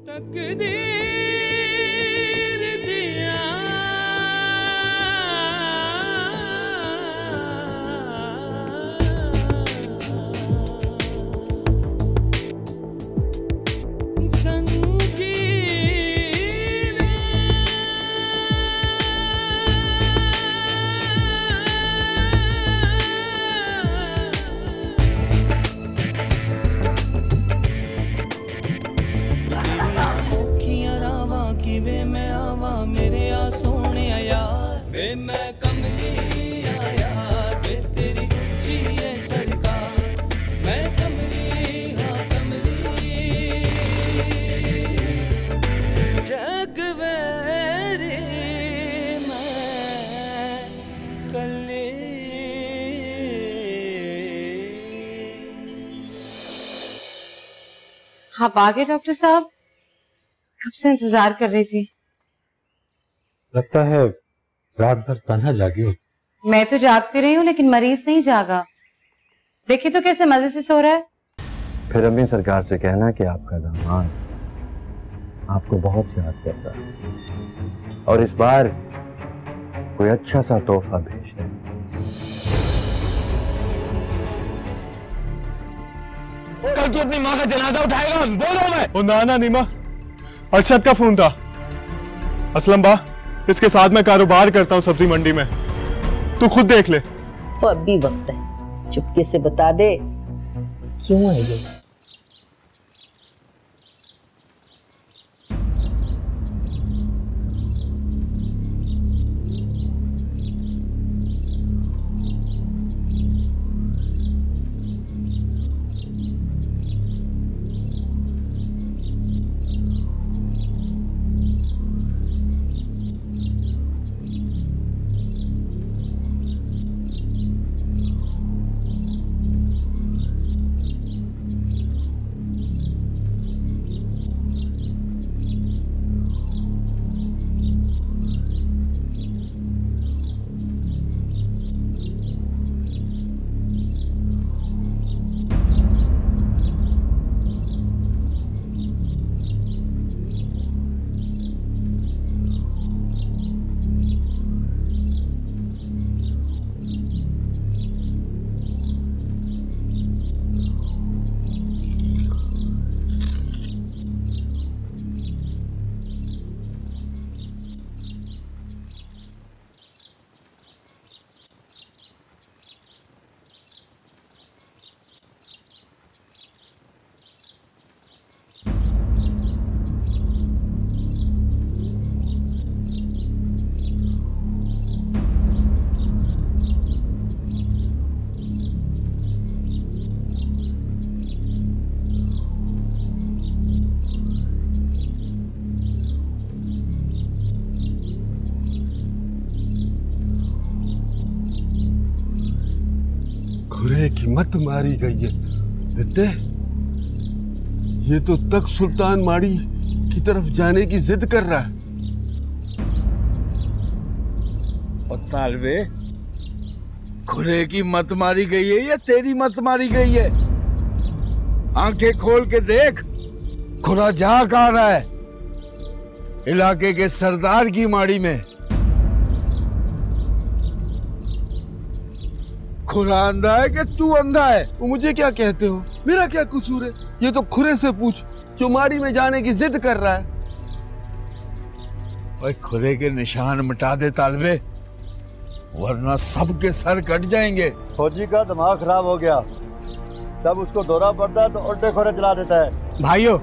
तकदीर दिया मैं कमली आया वे तेरी ऊंची है सरकार मैं कमली हाँ कमली जग वेरे मैं कले। आप आ गए डॉक्टर साहब, कब से इंतजार कर रही थी। लगता है रात भर तन्हा जागी हो। मैं तो जागती रही हूँ लेकिन मरीज नहीं जागा। देखिए तो कैसे मजे से सो रहा है। फिर अम्मी सरकार से कहना कि आपका दामाद आपको बहुत याद करता है और इस बार कोई अच्छा सा तोहफा भेज दे। कल तू अपनी माँ का जनाजा उठाएगा? बोलो मैं। ओ ना नीमा, अरशद का फोन था। असलम बा, इसके साथ मैं कारोबार करता हूँ सब्जी मंडी में, तू खुद देख ले। तो अब भी वक्त है, चुपके से बता दे क्यों है ये। खुरे की मत मारी गई है दित्ते, ये तो तक सुल्तान माड़ी की तरफ जाने की जिद कर रहा है। और तालबे, खुरे की मत मारी गई है या तेरी मत मारी गई है? आंखें खोल के देख, खुरा जा कहाँ रहा है? इलाके के सरदार की माड़ी में। खुरा अंधा है कि तू अंधा है? वो मुझे क्या कहते हो, मेरा क्या कसूर है? ये तो खुरे से पूछ जो माड़ी में जाने की जिद कर रहा है। और खुरे के निशान मिटा दे तालबे, वरना सबके सर कट जाएंगे। फौजी का दिमाग खराब हो गया, तब उसको दौरा पड़ता है तो उल्टे खोरे चला देता है। भाइयों,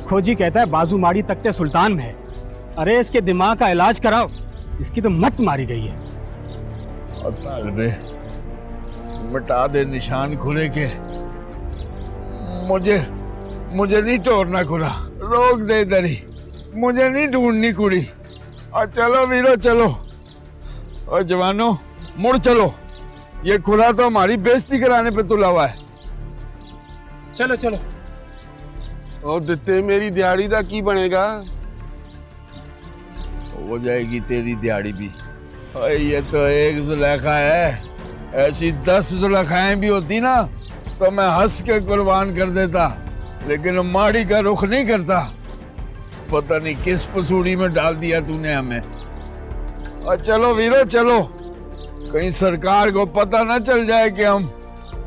खोजी कहता है बाजू माड़ी तख्ते सुल्तान में है। अरे इसके दिमाग का इलाज कराओ, इसकी तो मत मारी गई है। और तालबे, मिटा दे निशान खुरे के। मुझे नहीं तोड़ना खुरा, रोक दे इधर ही। मुझे नहीं ढूंढनी कुड़ी। और चलो वीरो चलो, और जवानों मुड़ चलो। ये खुरा तो हमारी बेइज्जती कराने पे तुला हुआ है। चलो चलो। और दित्ते मेरी दिहाड़ी का की बनेगा? हो जाएगी तेरी दिहाड़ी भी। और ये तो एक जुलेखा है, ऐसी 10 जुलेखाएं भी होती ना तो मैं हंस के कुर्बान कर देता, लेकिन माड़ी का रुख नहीं करता। पता नहीं किस पसूड़ी में डाल दिया तूने हमें। और चलो वीरो चलो, कहीं सरकार को पता ना चल जाए कि हम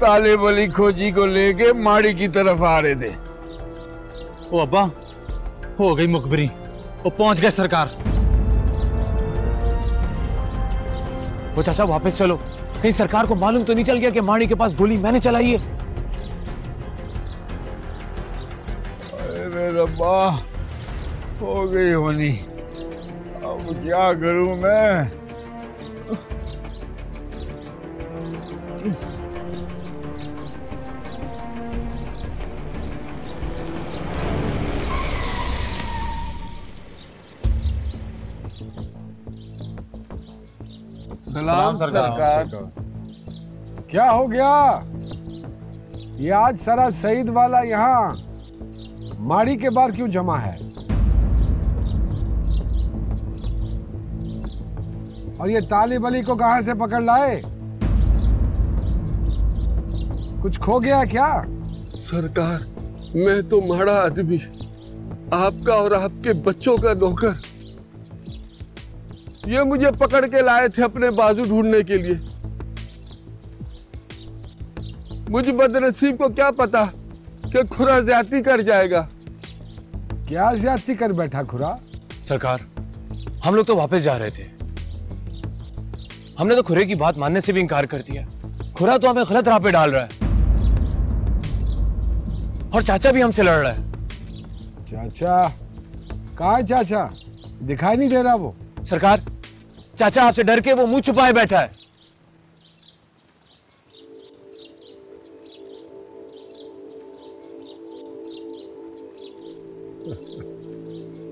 तालिब अली खोजी को लेके माड़ी की तरफ आ रहे थे। ओ अब्बा, हो गई मुखबरी, वो पहुंच गए सरकार। वो चाचा वापस चलो, कहीं सरकार को मालूम तो नहीं चल गया कि माड़ी के पास गोली मैंने चलाई है। अरे रब्बा, हो गई होनी, अब क्या करूं मैं। सलाम सरकार। क्या हो गया? ये आज सारा सईद वाला यहाँ माड़ी के बाहर क्यों जमा है? और ये तालिब अली को कहां से पकड़ लाए? कुछ खो गया क्या? सरकार, मैं तो माड़ा आदमी, आपका और आपके बच्चों का नौकर। ये मुझे पकड़ के लाए थे अपने बाजू ढूंढने के लिए। मुझे बदनसीब को क्या पता कि खुरा ज्यादती कर जाएगा। क्या ज्यादती कर बैठा खुरा? सरकार, हम लोग तो वापस जा रहे थे, हमने तो खुरे की बात मानने से भी इनकार कर दिया। खुरा तो हमें गलत राह पे डाल रहा है और चाचा भी हमसे लड़ रहा है। चाचा? कहाँ है चाचा? दिखाई नहीं दे रहा वो। सरकार, चाचा आपसे डर के वो मुंह छुपाए बैठा है।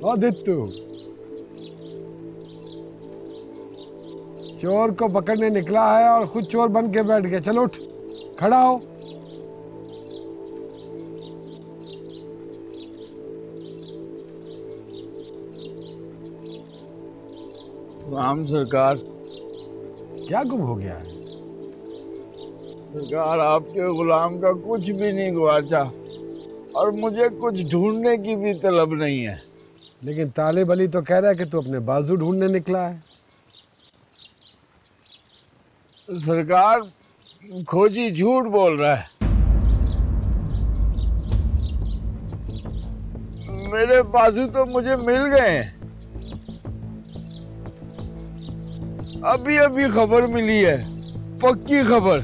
ओ दित्तू, चोर को पकड़ने निकला है और खुद चोर बन के बैठ गया। चलो उठ, खड़ा हो। राम सरकार। क्या गुम हो गया है? सरकार, आपके गुलाम का कुछ भी नहीं गुआचा और मुझे कुछ ढूंढने की भी तलब नहीं है। लेकिन तालिब अली तो कह रहा है कि तू अपने बाजू ढूंढने निकला है। सरकार, खोजी झूठ बोल रहा है। मेरे बाजू तो मुझे मिल गए हैं। अभी अभी खबर मिली है, पक्की खबर,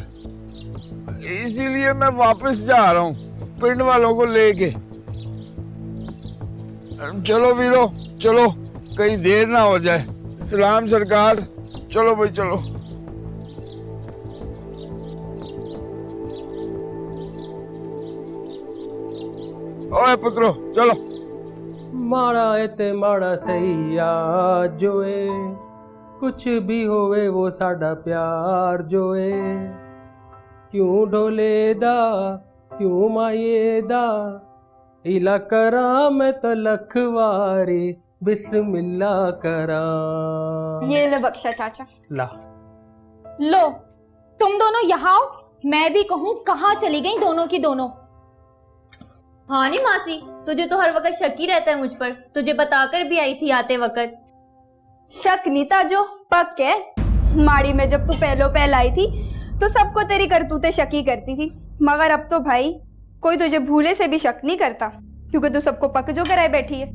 इसीलिए मैं वापस जा रहा हूँ पिंड वालों को लेके। चलो वीरो चलो, कहीं देर ना हो जाए। सलाम सरकार। चलो भाई चलो। ओए पुत्रो चलो। माड़ा है ते माड़ा सही आ जोए, कुछ भी होवे वो साडा प्यार जोए। क्यों ढोले दा क्यों माये दा, इला करा मैं तो लखवारी बिस्मिल्लाह करा। ये ले बख्शा चाचा। ला लो, तुम दोनों यहाँ आओ, मैं भी कहूँ कहाँ चली गई दोनों की दोनों। हाँ नहीं मासी, तुझे तो हर वक्त शक ही रहता है मुझ पर, तुझे बताकर भी आई थी आते वक्त। शक नहीं था जो पक है। माड़ी में जब तू पहलो पहल आई थी तो सबको तेरी करतूतें शकी करती थी, मगर अब तो भाई कोई तुझे भूले से भी शक नहीं करता, क्योंकि तू सबको पक जो कराए बैठी है।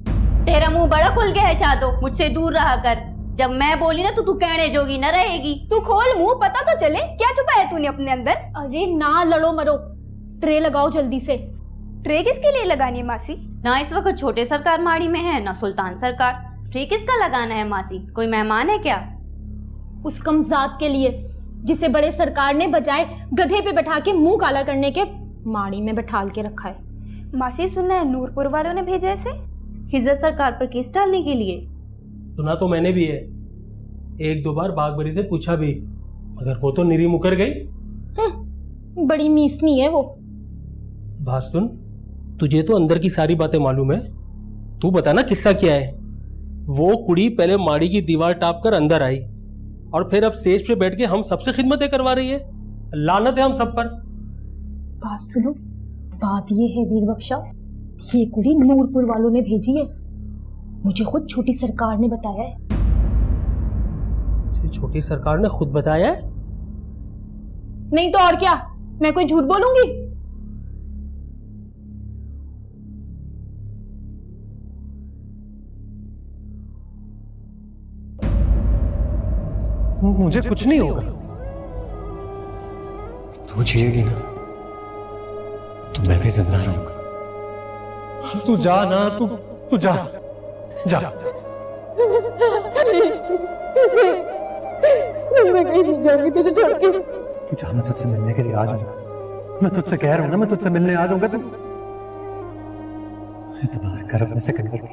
तेरा मुंह बड़ा खुल गया है शादो, मुझसे दूर रहा कर। जब मैं बोली ना तो तू कहने जोगी न रहेगी। तू खोल मुंह, पता तो चले क्या छुपाया तूने अपने अंदर। अरे ना लड़ो मरो, ट्रे लगाओ जल्दी से। ट्रे किसके लिए लगानी है मासी? ना इस वक्त छोटे सरकार माड़ी में है, ना सुल्तान सरकार। ट्रे किसका लगाना है मासी? कोई मेहमान है क्या? उस कमजात के लिए जिसे बड़े सरकार ने बजाय गधे पे बैठा के मुंह काला करने के माड़ी में बैठाल के रखा है। मासी सुनना है नूरपुर वालों ने भेजा ऐसे हिजत सरकार पर केस डालने के लिए। सुना तो मैंने भी है, एक दो बार बागबरी से पूछा भी, मगर वो तो निरी मुकर गई। बड़ी मीसनी है वो। बात सुन, तुझे तो अंदर की सारी बातें मालूम है, तू बता ना किस्सा क्या है। वो कुड़ी पहले माड़ी की दीवार टाप कर अंदर आई और फिर अब स्टेज पे बैठ के हम सबसे खिदमतें करवा रही है। लानत है हम सब पर। बात सुनो, बात ये है वीर बख्शा, ये कुड़ी नूरपुर वालों ने भेजी है। मुझे खुद छोटी सरकार ने बताया है। छोटी सरकार ने खुद बताया है? नहीं तो और क्या, मैं कोई झूठ बोलूंगी? मुझे कुछ नहीं होगा। तू जिएगी ना तो मैं भी जिंदा रहूंगा। तू जा ना, तू जा जा। मैं कहीं नहीं जाऊंगी तुझे छोड़ के। तू जा, मैं तुझसे मिलने के लिए आ जाऊंगा। मैं तुझसे कह रहा हूं ना, मैं तुझसे मिलने आ जाऊंगा। तू एतबार कर अपने सिकंदर पर।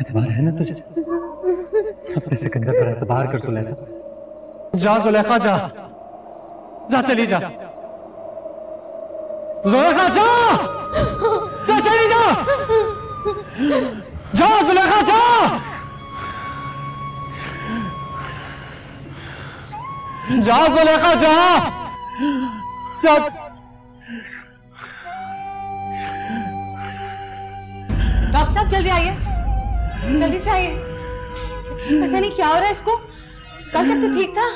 एतबार है ना तुझे? अपने सिकंदर पर एतबार कर जुलेखा। जा जुलेखा जा, जा चली जा। जुलेखा जा, जा चली जा। जा जुलेखा जा। जा जुलेखा जा, जा। डॉक्टर साहब जल्दी आइए, जल्दी से आइए। पता नहीं क्या हो रहा है इसको, कल तक तो ठीक था।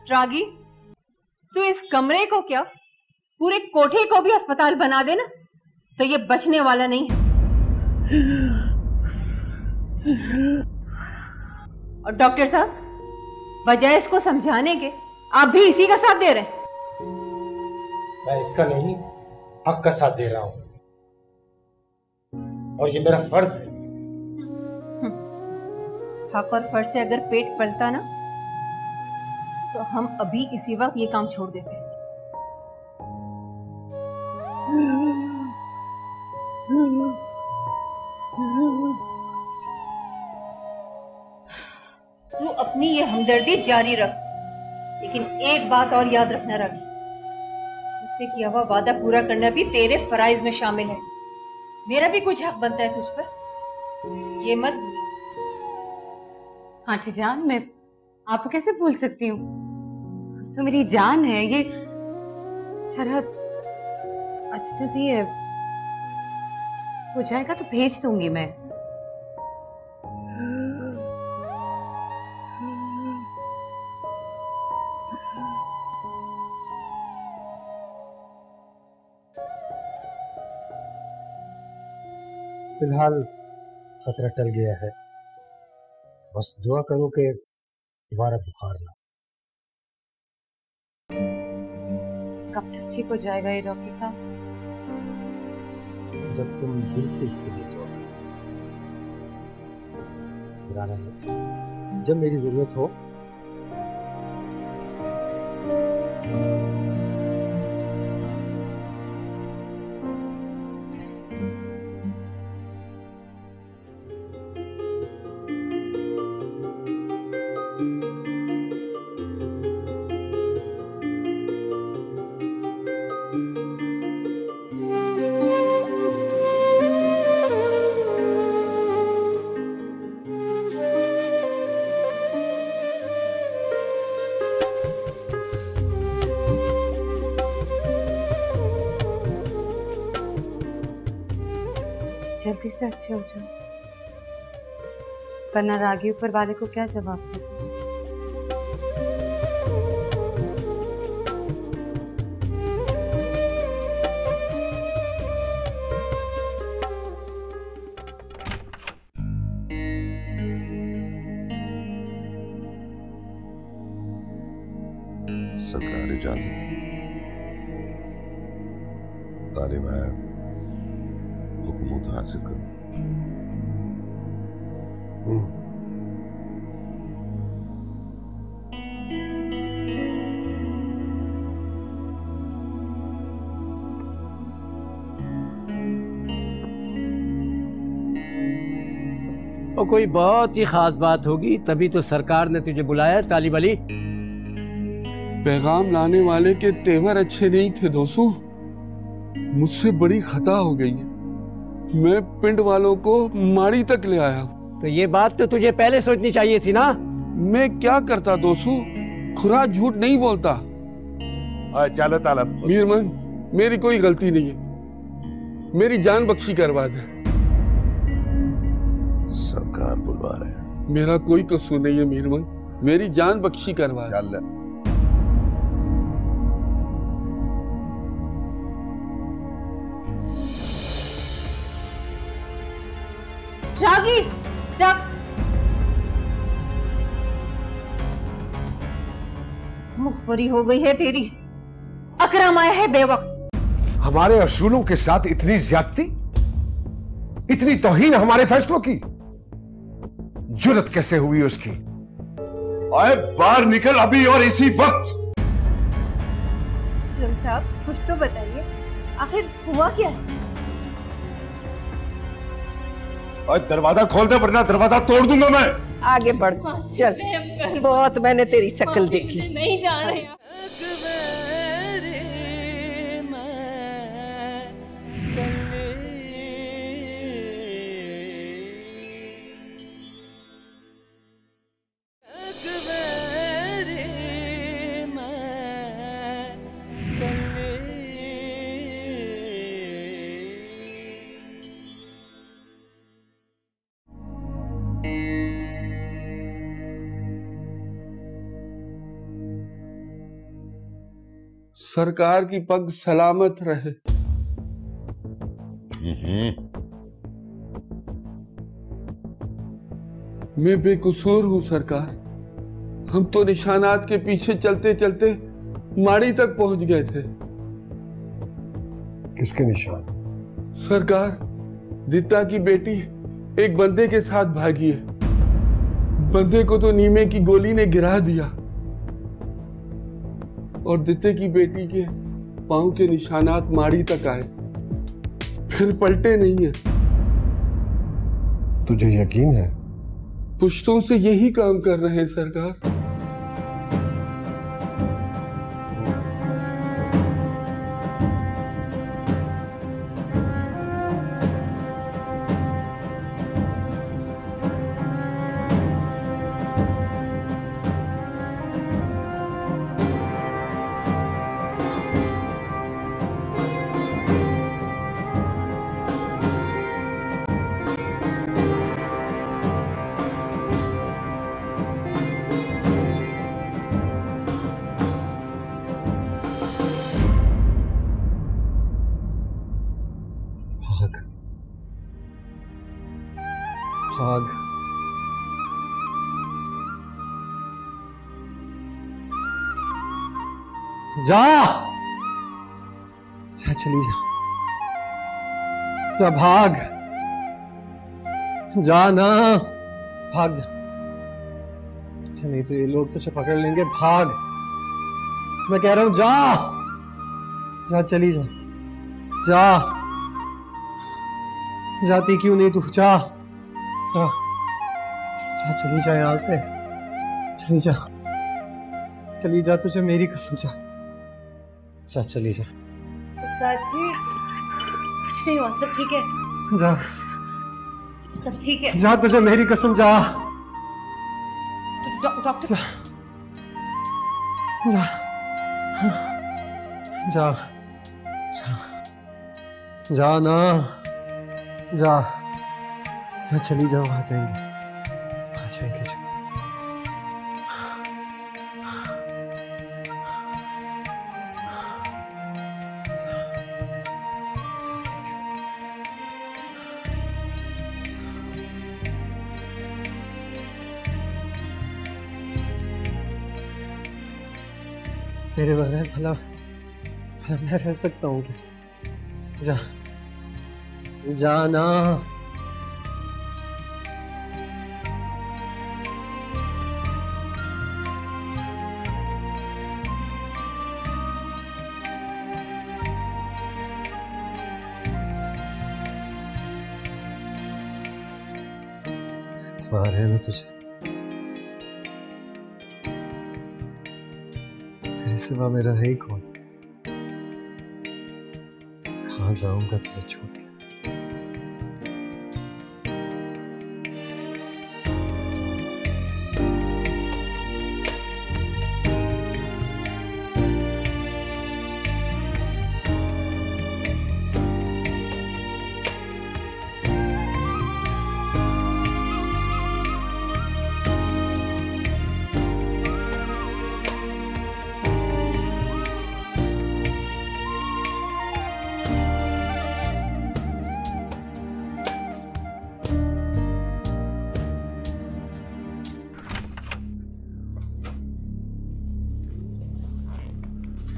रागी, तू इस कमरे को क्या पूरे कोठे को भी अस्पताल बना देना तो ये बचने वाला नहीं है। और डॉक्टर साहब, बजाय इसको समझाने के आप भी इसी का साथ दे रहे हैं। मैं इसका नहीं, हक का साथ दे रहा हूं और ये मेरा फर्ज है। हक और फर्ज से अगर पेट पलता ना तो हम अभी इसी वक्त ये काम छोड़ देते। तू अपनी ये हमदर्दी जारी रख, लेकिन एक बात और याद रखना रागी, उससे किया हुआ वादा पूरा करना भी तेरे फराइज में शामिल है। मेरा भी कुछ हक बनता है तुझ पर, ये मत भूल। आंटी जान, मैं आपको कैसे भूल सकती हूँ? तो मेरी जान है। ये बेचारा अजनबी है, हो जाएगा तो भेज दूंगी मैं। फिलहाल खतरा टल गया है, बस दुआ करो कि दोबारा बुखार ना। कब तक ठीक हो जाएगा ये डॉक्टर साहब? जब तुम दिल से इसके लिए दुआ करो, जब मेरी जरूरत हो जल्दी से अच्छे हो जाओ, वरना रागी ऊपर वाले को क्या जवाब दे। सरकार इजाजत, तालिब है, हुकूमत हासिल करो। और कोई बहुत ही खास बात होगी तभी तो सरकार ने तुझे बुलाया तालिब अली। पैगाम लाने वाले के तेवर अच्छे नहीं थे दोस्तों, मुझसे बड़ी खता हो गई है। मैं पिंड वालों को माड़ी तक ले आया। तो ये बात तो तुझे पहले सोचनी चाहिए थी ना। मैं क्या करता दोस्तू, खुरा झूठ नहीं बोलता। चलो तालब। मीरमन, मेरी कोई गलती नहीं है, मेरी जान बख्शी करवा दे। सरकार बुलवा रहे हैं। मेरा कोई कसूर नहीं है मीरमन, मेरी जान बख्शी करवा दे। चल रागी, मुखबरी हो गई है तेरी। अकरम आया है बेवक्त। हमारे असूलों के साथ इतनी ज्यादती, इतनी तौहीन हमारे फैसलों की, जुर्रत कैसे हुई उसकी? आए बाहर निकल अभी और इसी वक्त। रम साहब कुछ तो बताइए, आखिर हुआ क्या है? और दरवाजा खोल दे वरना दरवाजा तोड़ दूंगा मैं। आगे बढ़ चल, बहुत मैंने तेरी शक्ल देख ली। नहीं जा रहे। सरकार की पग सलामत रहे। मैं बेकसूर हूं सरकार, हम तो निशानात के पीछे चलते चलते माड़ी तक पहुंच गए थे। किसके निशान? सरकार, दित्ता की बेटी एक बंदे के साथ भागी है। बंदे को तो नीमे की गोली ने गिरा दिया और दित्ते की बेटी के पांव के निशानात माड़ी तक आए, फिर पलटे नहीं है। तुझे यकीन है? पुश्तों से यही काम कर रहे हैं सरकार। भाग। जा जा, चली जा, जा भाग, जा ना, भाग जा। अच्छा नहीं तो ये लोग तुझे पकड़ लेंगे, भाग। मैं कह रहा हूं जा, जा चली जा, जा। जाती क्यों नहीं तू? जा जा जा, चली जा यहां से, चली जा, चली जा, तुझे मेरी कसम, जा जा, चली जा। उस्ताद जी कुछ नहीं हुआ, सब ठीक है। जा, सब ठीक है। जा, तुझे मेरी कसम, जा डॉक्टर। जा जा जा, जा ना, जा जा, चली जाओ, आ जाएंगे, आ जाएंगे। जा तेरे बगैर भला भला मैं रह सकता हूँ क्या? जा जाना। एतबार है ना तुझे? तेरे सिवा मेरा है ही कौन? कहाँ जाऊंगा तुझे छोड़ के?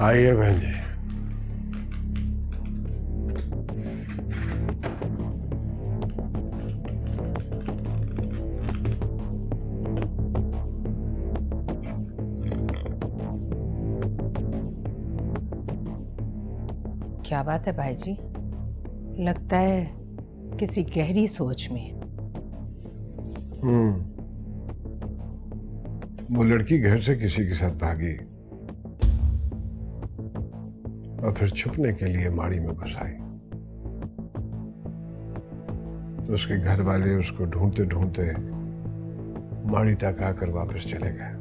आइए बहन जी। क्या बात है भाई जी? लगता है किसी गहरी सोच में। वो लड़की घर से किसी के साथ भागी और फिर छुपने के लिए माड़ी में घुस आई। उसके घर वाले उसको ढूंढते ढूंढते माड़ी तक आकर वापस चले गए।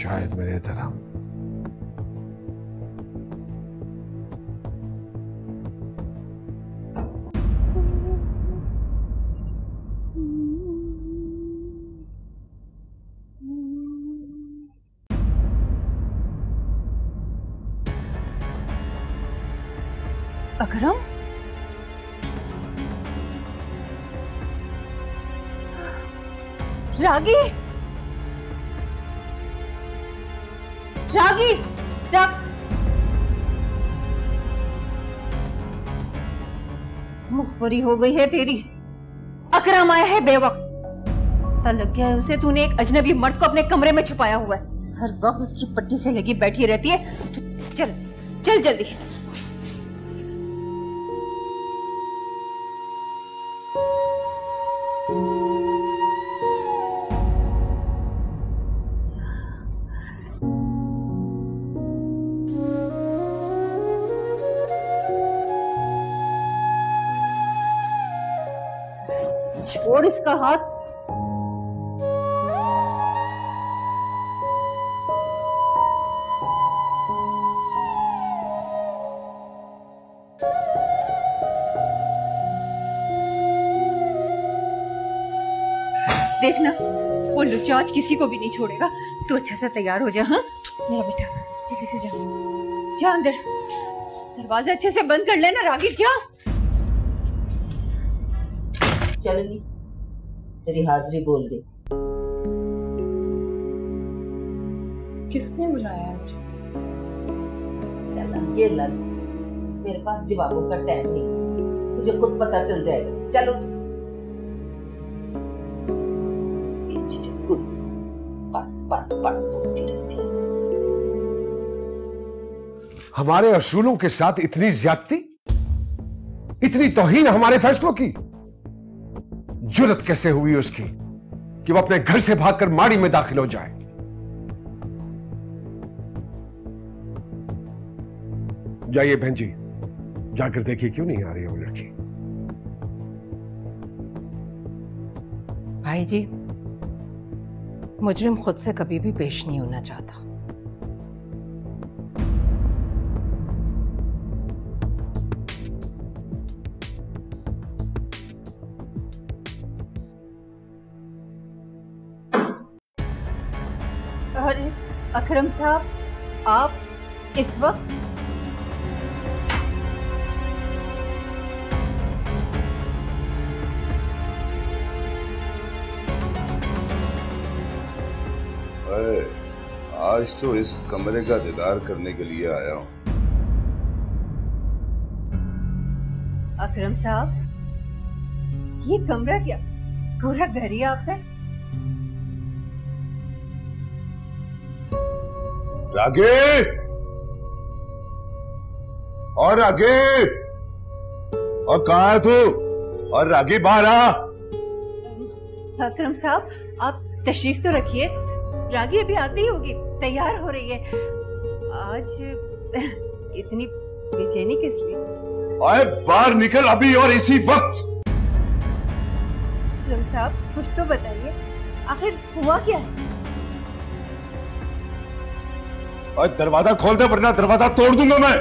शायद मेरे तरह। अकरम, रागी, रागी, मुखबरी हो गई है तेरी। अकरम आया है बेवक्त। पता लग गया है उसे तूने एक अजनबी मर्द को अपने कमरे में छुपाया हुआ है। हर वक्त उसकी पट्टी से लगी बैठी रहती है। चल चल जल्दी। छोड़ इसका हाथ। देखना वो लुच्चा आज किसी को भी नहीं छोड़ेगा। तू अच्छा से तैयार हो जा। हाँ मेरा बेटा, जल्दी से जा, जा अंदर। दरवाजा अच्छे से बंद कर लेना रागी। जा। चलनी तेरी हाजिरी बोल गई। किसने बुलाया मुझे? चल ये लल, मेरे पास जवाबों का टाइम नहीं, तुझे खुद पता चल जाएगा। चलो हमारे असूलों के साथ इतनी ज्यादती, इतनी तौहीन हमारे फैसलों की। जुर्रत कैसे हुई उसकी कि वो अपने घर से भागकर माड़ी में दाखिल हो जाए। जाइए बहन जी, जाकर देखिए क्यों नहीं आ रही है वो लड़की। भाई जी, मुजरिम खुद से कभी भी पेश नहीं होना चाहता। अरे अकरम साहब, आप इस वक्त? आज तो इस कमरे का दीदार करने के लिए आया हूं। अकरम साहब, ये कमरा क्या पूरा घर ही आपका है? रागे, और रागे, और कहाँ है तू? और रागे बाहर आ। अकरम साहब, आप तशरीफ तो रखिए। रागी अभी आती ही होगी, तैयार हो रही है। आज इतनी बेचैनी किस लिए? आए बाहर निकल अभी और इसी वक्त। अकरम साहब, कुछ तो बताइए, आखिर हुआ क्या है? और दरवाजा खोल दे वरना दरवाजा तोड़ दूंगा मैं।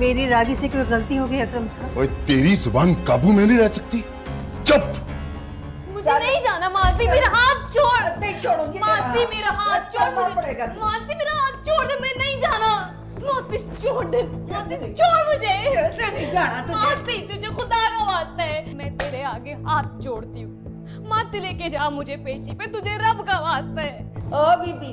मेरी रागी से कोई गलती हो गई अकरम साहब? ओए तेरी जुबान काबू में नहीं रह सकती। चुप। मुझे नहीं जाना मासी, मेरा हाथ छोड़। नहीं छोड़ूंगी। मासी मेरा हाथ छोड़। मासी मेरा हाथ छोड़ दे, मैं नहीं जाना। मासी छोड़ दे, मासी छोड़ मुझे। कैसे नहीं जाना तुझे? मासी तुझे खुदा का वास्ता है, मैं तेरे आगे हाथ जोड़ती हूँ। मासी लेके जा मुझे पेशी पे, तुझे रब का वास्ता है। ओ बीबी,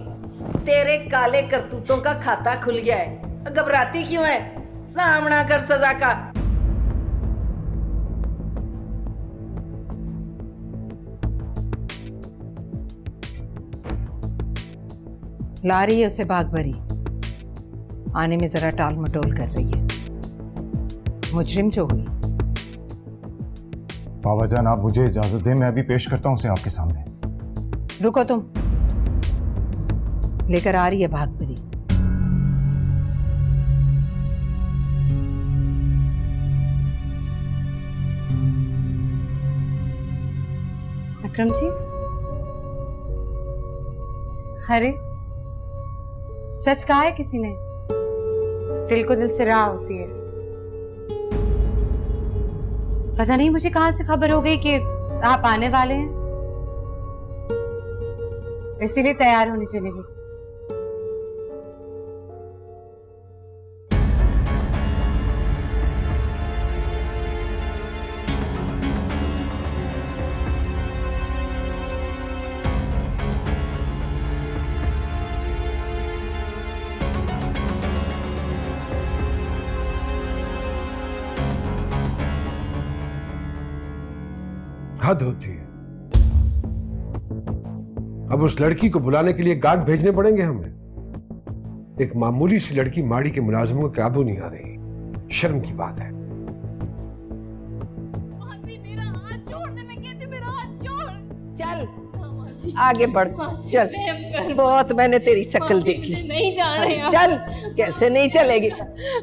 तेरे काले करतूतों का खाता खुल गया है, घबराती क्यों है? सामना कर सजा का। ला रही है उसे भाग भरी, आने में जरा टाल मटोल कर रही है। मुजरिम जो हुई। बाबा जान, आप मुझे इजाजत दें, मैं अभी पेश करता हूं उसे आपके सामने। रुको तुम, लेकर आ रही है भाग भरी। अकरम जी, अरे सच कहा है किसी ने, दिल को दिल से राह होती है। पता नहीं मुझे कहां से खबर हो गई कि आप आने वाले हैं, इसीलिए तैयार होने चली गई। हद होती है। अब उस लड़की को बुलाने के लिए गार्ड भेजने पड़ेंगे हमें। एक मामूली सी लड़की माड़ी के मुलाजिमों के काबू नहीं आ रही, शर्म की बात है। चल आगे बढ़, चल। बहुत मैंने तेरी शक्ल देखी। नहीं जा रहे हैं। चल, कैसे नहीं चलेगी?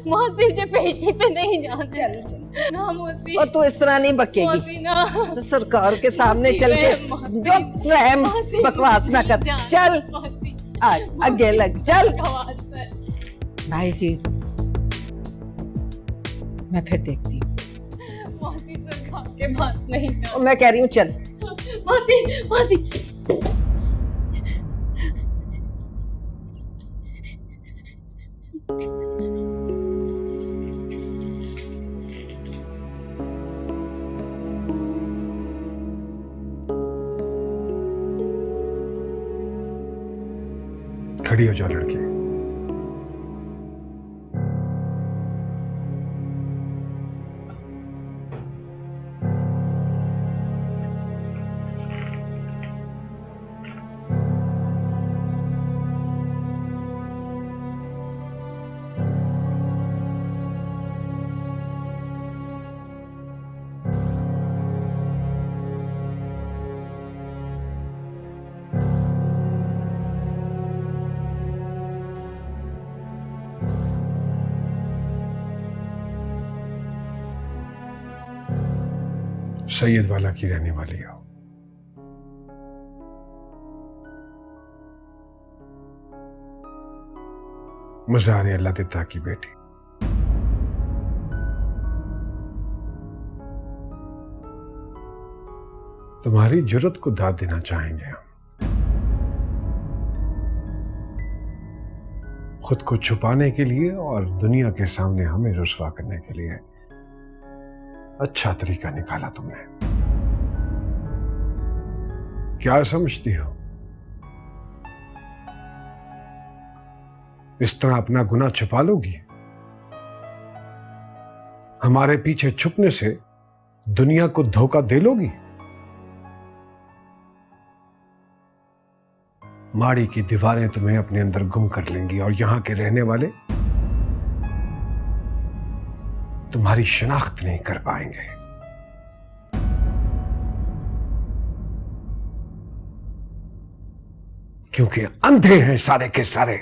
मौसी मुझे पेशी पे नहीं जाना। ना मौसी। और तू इस तरह नहीं बकेगी तो सरकार के सामने चल के जो रहम बकवास ना कर। चल आगे लग, चल। भाई जी, मैं फिर देखती हूँ। मौसी सरकार के पास नहीं जाना। मैं कह रही हूँ चल। मौसी, मौसी। खड़ी हो जाओ लड़की। सैयद वाला की रहने वाली हो। मज़ार अल्लाह दिता की बेटी। तुम्हारी जुर्रत को दाद देना चाहेंगे हम। खुद को छुपाने के लिए और दुनिया के सामने हमें रुस्वा करने के लिए अच्छा तरीका निकाला तुमने। क्या समझती हो इस तरह अपना गुनाह छुपा लोगी? हमारे पीछे छुपने से दुनिया को धोखा दे लोगी? माड़ी की दीवारें तुम्हें अपने अंदर गुम कर लेंगी और यहां के रहने वाले तुम्हारी शनाख्त नहीं कर पाएंगे। क्योंकि अंधे हैं सारे के सारे।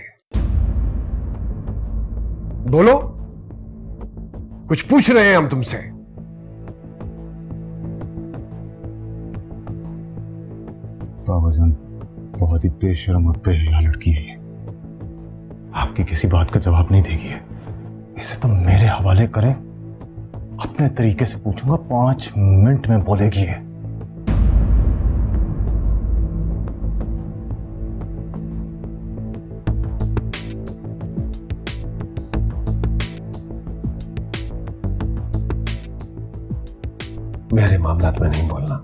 बोलो, कुछ पूछ रहे हैं हम तुमसे। बाबाजान, बहुत ही बेशर्म और बेहया लड़की है ये। आपकी किसी बात का जवाब नहीं देगी है। इसे तो मेरे हवाले करें, अपने तरीके से पूछूंगा, 5 मिनट में बोलेगी है। मेरे मामलात में नहीं बोलना।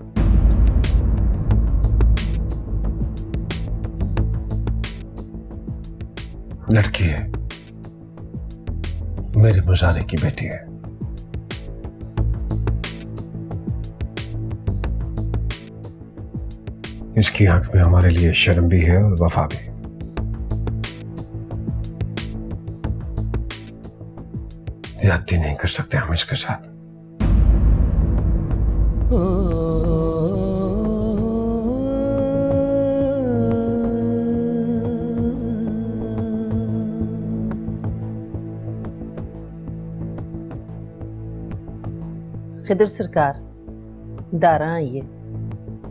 लड़की है, मेरे मुजारे की बेटी है। इसकी आंख में हमारे लिए शर्म भी है और वफा भी। ज्यादती नहीं कर सकते हम इसके साथ। खिदर सरकार, दारा आई है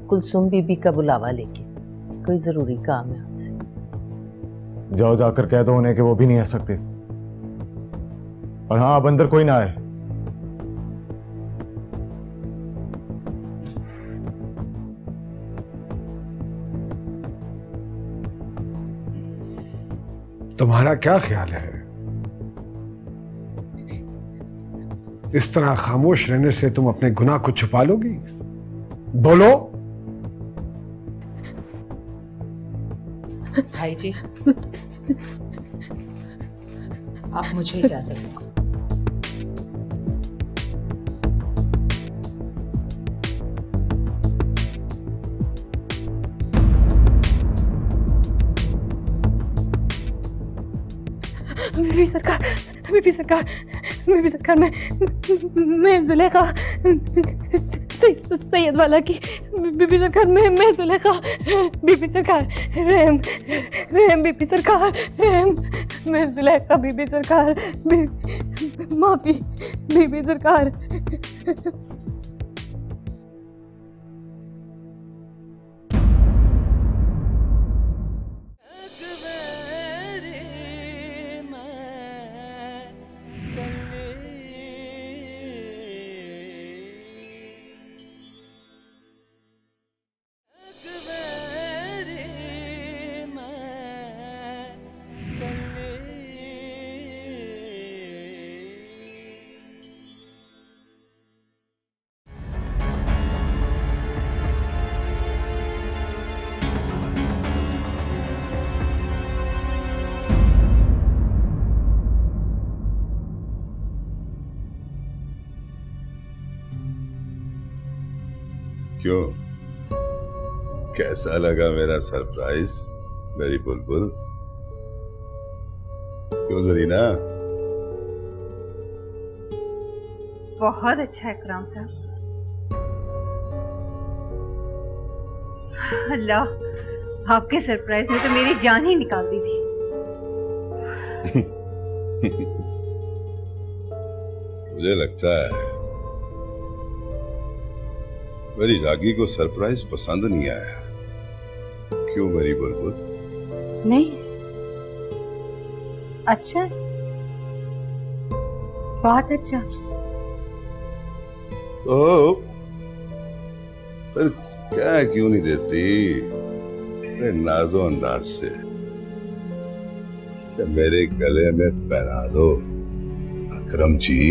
कुलसुम बीबी का बुलावा लेके, कोई जरूरी काम है आपसे। जाओ जाकर कह दो उन्हें कि वो भी नहीं आ सकते, और हाँ अब अंदर कोई ना आए। तुम्हारा क्या ख्याल है, इस तरह खामोश रहने से तुम अपने गुनाह को छुपा लोगी? बोलो। भाई जी, आप मुझे इजाजत दो। बीबी सरकार, बीबी सरकार, बीबी सरकार, मैं जुलेखा सैयद वाला की बीबी सरकार, मैं जुलेखा। बीबी सरकार, रहम रहम बीबी सरकार, रहम। मैं जुलेखा बीबी सरकार, माफी बीबी सरकार। क्यों, कैसा लगा मेरा सरप्राइज मेरी बुलबुल? क्यों जरीना? बहुत अच्छा है इकराम साहब। अल्लाह, आपके सरप्राइज ने तो मेरी जान ही निकाल दी थी। मुझे लगता है मेरी रागी को सरप्राइज पसंद नहीं आया। क्यों मेरी बुलबुल? नहीं, अच्छा, बहुत अच्छा। तो फिर क्या क्यों नहीं देती अपने नाजो अंदाज से मेरे गले में पहना दो अकरम जी।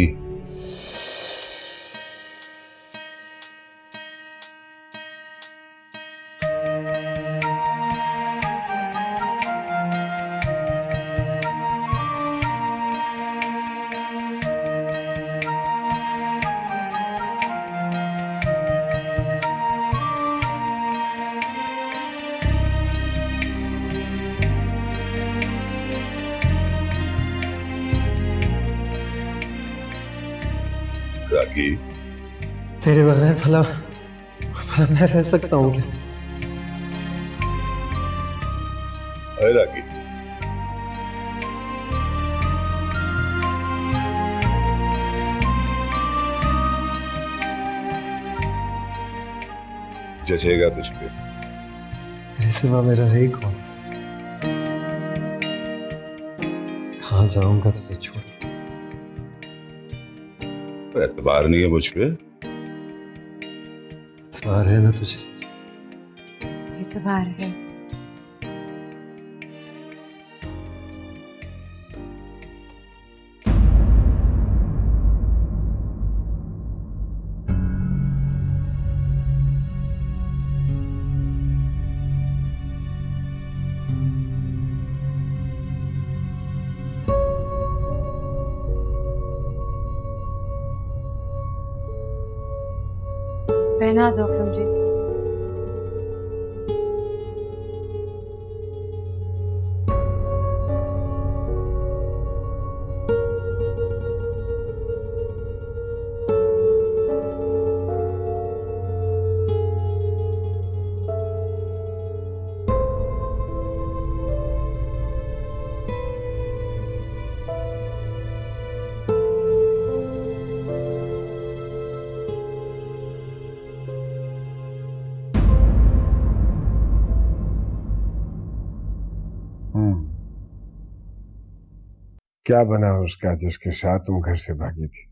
रागी, तेरे बगैर भला भला मैं रह सकता हूँ क्या? अरे रागी, जचेगा तुझ पे? मेरे सिवा मेरा है ही कौन? कहाँ जाऊंगा तुझे छोड़? एतबार नहीं है मुझ पे? एतबार है ना तुझे? एतबार है। पहना दो अकरम जी। क्या बना उसका जिसके साथ तुम घर से भागी थी?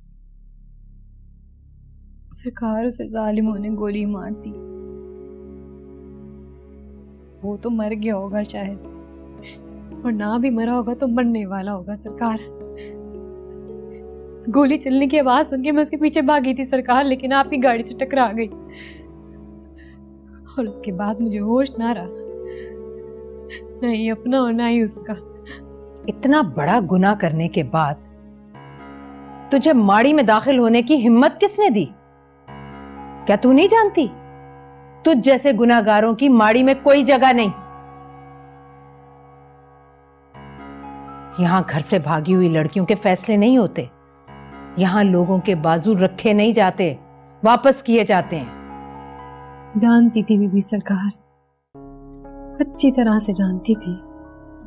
सरकार, उसे जालिमों ने गोली मार दी। वो तो मर गया होगा शायद, और ना भी मरा होगा तो मरने वाला होगा सरकार। गोली चलने की आवाज सुन के मैं उसके पीछे भागी थी सरकार, लेकिन आपकी गाड़ी से टकरा गई और उसके बाद मुझे होश ना रहा, नहीं अपना और ना ही उसका। इतना बड़ा गुनाह करने के बाद तुझे माड़ी में दाखिल होने की हिम्मत किसने दी? क्या तू नहीं जानती तुझ जैसे गुनाहगारों की माड़ी में कोई जगह नहीं। यहां घर से भागी हुई लड़कियों के फैसले नहीं होते, यहां लोगों के बाजू रखे नहीं जाते, वापस किए जाते हैं। जानती थी बीबी सरकार, अच्छी तरह से जानती थी,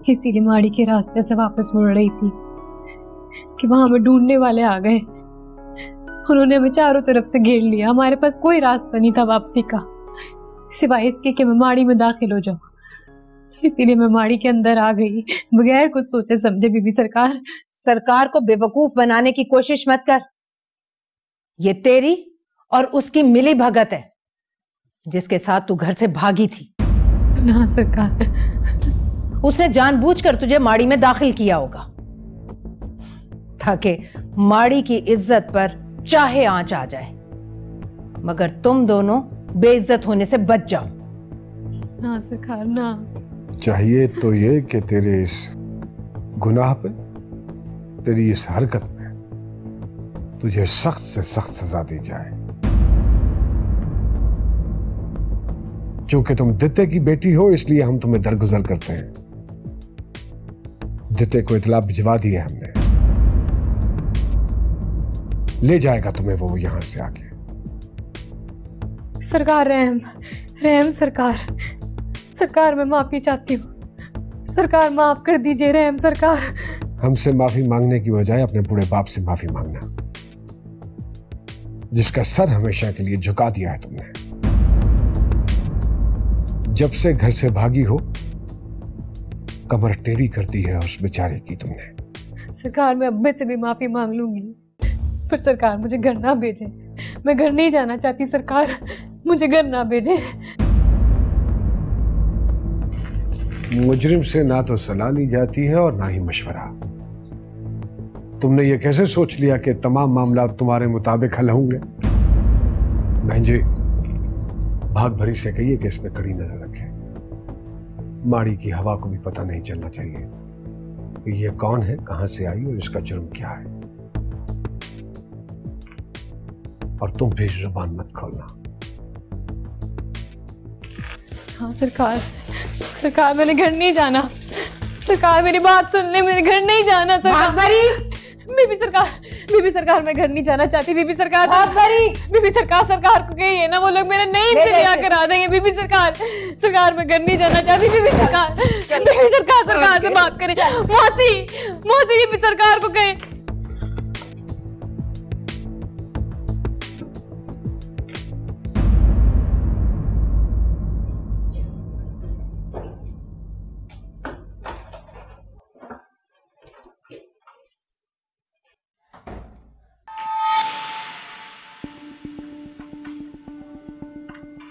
इसीलिए माड़ी के रास्ते से वापस मुड़ रही थी कि वहां हमें ढूंढने वाले आ गए। उन्होंने हमें चारों तरफ से घेर लिया, हमारे पास कोई रास्ता नहीं था वापसी का सिवाय इसके कि मैं माड़ी में दाखिल हो जाऊं। इसीलिए मैं माड़ी के अंदर आ गई बगैर कुछ सोचे समझे। बीबी सरकार, सरकार को बेवकूफ बनाने की कोशिश मत कर। ये तेरी और उसकी मिली भगत है जिसके साथ तू घर से भागी थी। ना सरकार, उसने जानबूझकर तुझे माड़ी में दाखिल किया होगा ताकि माड़ी की इज्जत पर चाहे आंच आ जाए, मगर तुम दोनों बेइज्जत होने से बच जाओ। ना सरकार ना। चाहिए तो ये कि तेरे इस गुनाह पे, तेरी इस हरकत पे तुझे सख्त से सख्त सजा दी जाए। क्योंकि तुम दित्ते की बेटी हो इसलिए हम तुम्हें दरगुजर करते हैं। दित्ते को इतला भिजवा दी है हमने, ले जाएगा तुम्हें वो यहां से आके। सरकार रहम, रहम सरकार, सरकार मैं माफी चाहती हूँ सरकार, माफ कर दीजिए रहम सरकार। हमसे माफी मांगने की बजाय अपने बूढ़े बाप से माफी मांगना, जिसका सर हमेशा के लिए झुका दिया है तुमने। जब से घर से भागी हो कमर टेढ़ी कर दी है उस बेचारे की तुमने। सरकार मैं अब्बे से भी माफी मांग लूंगी, पर सरकार मुझे घर ना भेजे, मैं घर नहीं जाना चाहती सरकार, मुझे घर ना भेजे। मुजरिम से ना तो सलाह ली जाती है और ना ही मशवरा। तुमने ये कैसे सोच लिया कि तमाम मामला तुम्हारे मुताबिक हल होंगे? बहन जी, भाग भरी से कहिए कि इसमें कड़ी नजर रखें। माड़ी की हवा को भी पता नहीं चलना चाहिए कि ये कौन है, कहां से आई और इसका जुर्म क्या है। और तुम भी जुबान मत खोलना। हाँ सरकार, सरकार मैंने घर नहीं जाना, सरकार मेरी बात सुन ले, मेरे घर नहीं जाना सरकार। बीबी सरकार, बीबी सरकार मैं घर नहीं जाना चाहती। बीबी सरकार, बीबी सरकार, सरकार को कहिए ना वो लोग मेरा नहीं इंतजार करा देंगे। बीबी सरकार, सरकार मैं घर नहीं जाना चाहती। बीबी सरकार, बीबी सरकार, सरकार से बात करें। मौसी, मौसी बीबी सरकार को कहें।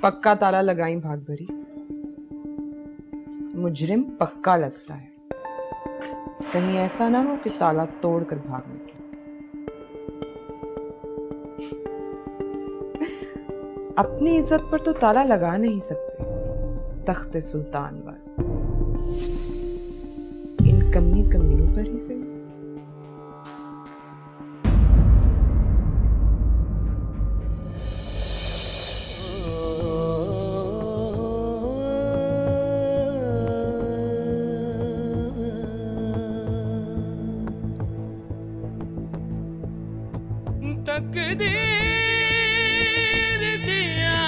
पक्का ताला लगाई भाग भरी, मुजरिम पक्का लगता है, कहीं ऐसा ना हो कि ताला तोड़कर भाग निकले। अपनी इज्जत पर तो ताला लगा नहीं सकते, तख्त सुल्तान वाले, इन कमी कमीनों पर ही सही। तकदीर दिया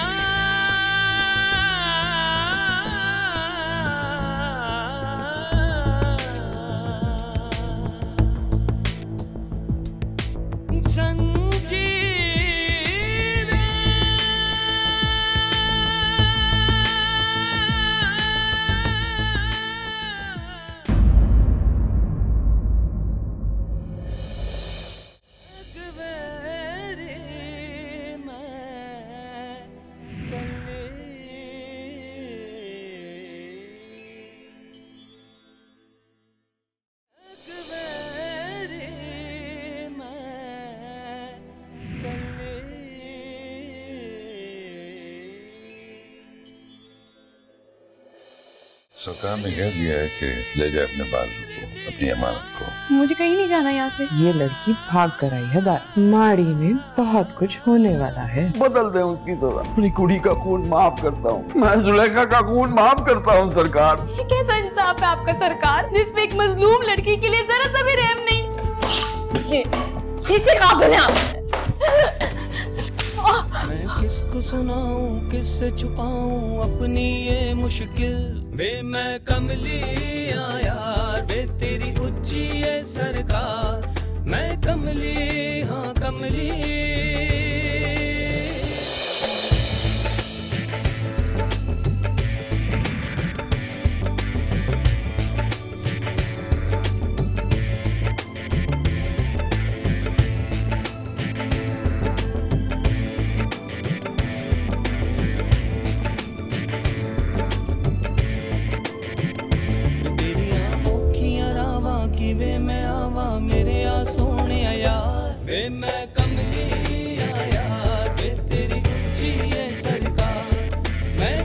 सरकार ने कह दिया है कि ले जाए अपने बाजू को, अपनी अमानत को। मुझे कहीं नहीं जाना यहाँ से। ये लड़की भाग कर आई है दार। माड़ी में बहुत कुछ होने वाला है। बदल दे उसकी सजा। अपनी कुड़ी का खून माफ करता हूँ, मैं जुलेखा का खून माफ करता हूँ सरकार। ये कैसा इंसाफ है आपका सरकार, जिसमें एक मजलूम लड़की के लिए जरा सा भी रहम नहीं। किसी काबिल है आप। मैं किसको सुनाऊं, किससे छुपाऊं अपनी ये मुश्किल। वे मैं कमली यार, वे तेरी उच्ची है सरकार। मैं कमली, हाँ कमली। वे मैं आवा मेरे आ सोने यार। वे मैं कमली यार, वे तेरी उच्ची है सरकार। मैं